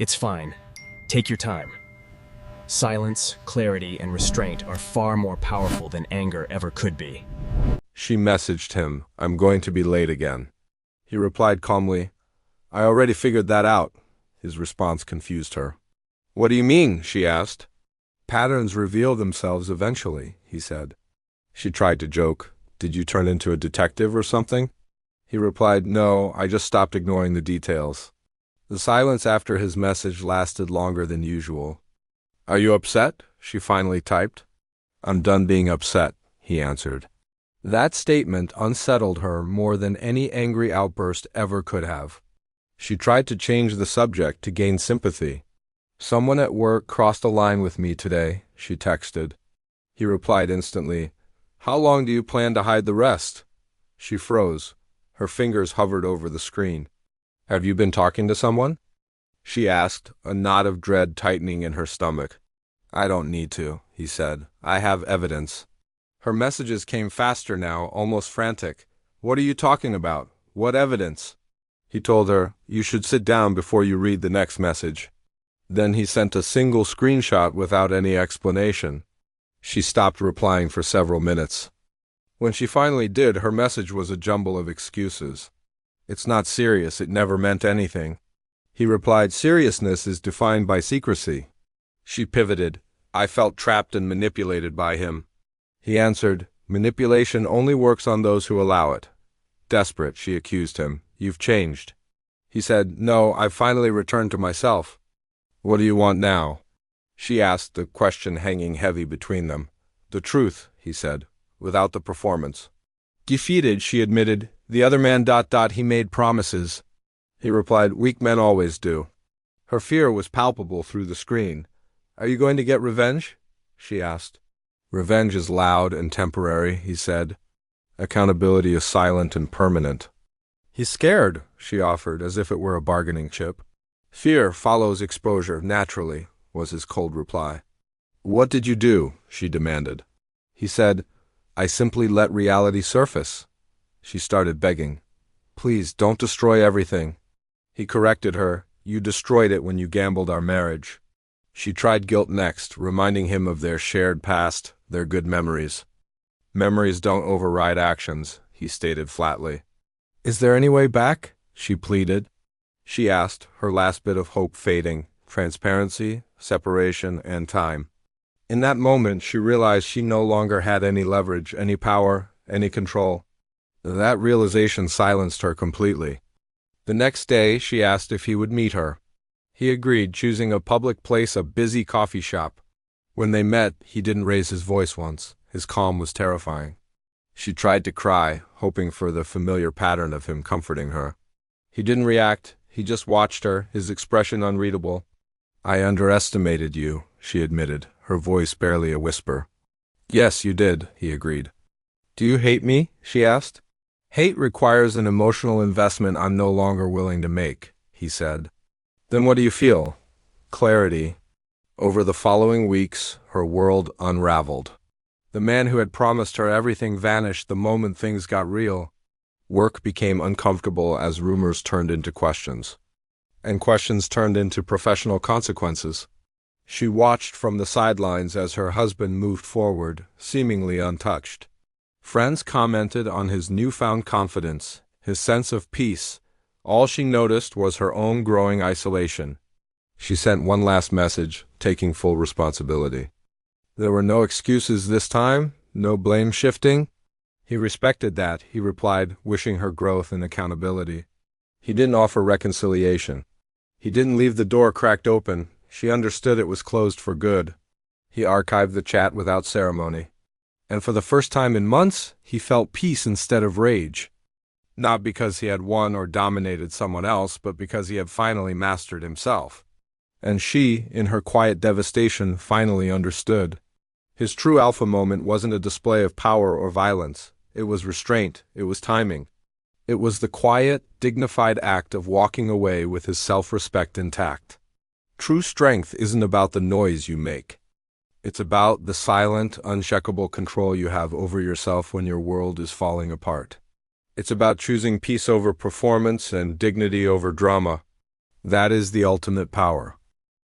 It's fine. Take your time. Silence, clarity, and restraint are far more powerful than anger ever could be. She messaged him, "I'm going to be late again." He replied calmly, "I already figured that out." His response confused her. "What do you mean?" she asked. "Patterns reveal themselves eventually," he said. She tried to joke, "Did you turn into a detective or something?" He replied, "No, I just stopped ignoring the details." The silence after his message lasted longer than usual. "Are you upset?" she finally typed. "I'm done being upset," he answered. That statement unsettled her more than any angry outburst ever could have. She tried to change the subject to gain sympathy. "Someone at work crossed a line with me today," she texted. He replied instantly, "How long do you plan to hide the rest?" She froze. Her fingers hovered over the screen. "Have you been talking to someone?" she asked, a knot of dread tightening in her stomach. "I don't need to," he said. "I have evidence." Her messages came faster now, almost frantic. "What are you talking about? What evidence?" He told her, "You should sit down before you read the next message." Then he sent a single screenshot without any explanation. She stopped replying for several minutes. When she finally did, her message was a jumble of excuses. "It's not serious, it never meant anything." He replied, "Seriousness is defined by secrecy." She pivoted. "I felt trapped and manipulated by him." He answered, "Manipulation only works on those who allow it." Desperate, she accused him, "You've changed." He said, "No, I've finally returned to myself." "What do you want now?" she asked, the question hanging heavy between them. "The truth," he said, "without the performance." Defeated, she admitted, "The other man ... he made promises." He replied, "Weak men always do." Her fear was palpable through the screen. "Are you going to get revenge?" she asked. "Revenge is loud and temporary," he said. "Accountability is silent and permanent." "He's scared," she offered, as if it were a bargaining chip. "Fear follows exposure, naturally," was his cold reply. "What did you do?" she demanded. He said, "I simply let reality surface." She started begging, "Please, don't destroy everything." He corrected her, "You destroyed it when you gambled our marriage." She tried guilt next, reminding him of their shared past, their good memories. "Memories don't override actions," he stated flatly. "Is there any way back?" she pleaded. She asked, her last bit of hope fading, transparency, separation, and time. In that moment, she realized she no longer had any leverage, any power, any control. That realization silenced her completely. The next day, she asked if he would meet her. He agreed, choosing a public place, a busy coffee shop. When they met, he didn't raise his voice once. His calm was terrifying. She tried to cry, hoping for the familiar pattern of him comforting her. He didn't react. He just watched her, his expression unreadable. "I underestimated you," she admitted, her voice barely a whisper. "Yes, you did," he agreed. "Do you hate me?" she asked. "Hate requires an emotional investment I'm no longer willing to make," he said. "Then what do you feel?" "Clarity." Over the following weeks, her world unraveled. The man who had promised her everything vanished the moment things got real. Work became uncomfortable as rumors turned into questions. And questions turned into professional consequences. She watched from the sidelines as her husband moved forward, seemingly untouched. Friends commented on his newfound confidence, his sense of peace. All she noticed was her own growing isolation. She sent one last message, taking full responsibility. There were no excuses this time, no blame shifting. He respected that, he replied, wishing her growth and accountability. He didn't offer reconciliation. He didn't leave the door cracked open. She understood it was closed for good. He archived the chat without ceremony. And for the first time in months, he felt peace instead of rage. Not because he had won or dominated someone else, but because he had finally mastered himself. And she, in her quiet devastation, finally understood. His true alpha moment wasn't a display of power or violence. It was restraint. It was timing. It was the quiet, dignified act of walking away with his self-respect intact. True strength isn't about the noise you make. It's about the silent, uncheckable control you have over yourself when your world is falling apart. It's about choosing peace over performance and dignity over drama. That is the ultimate power.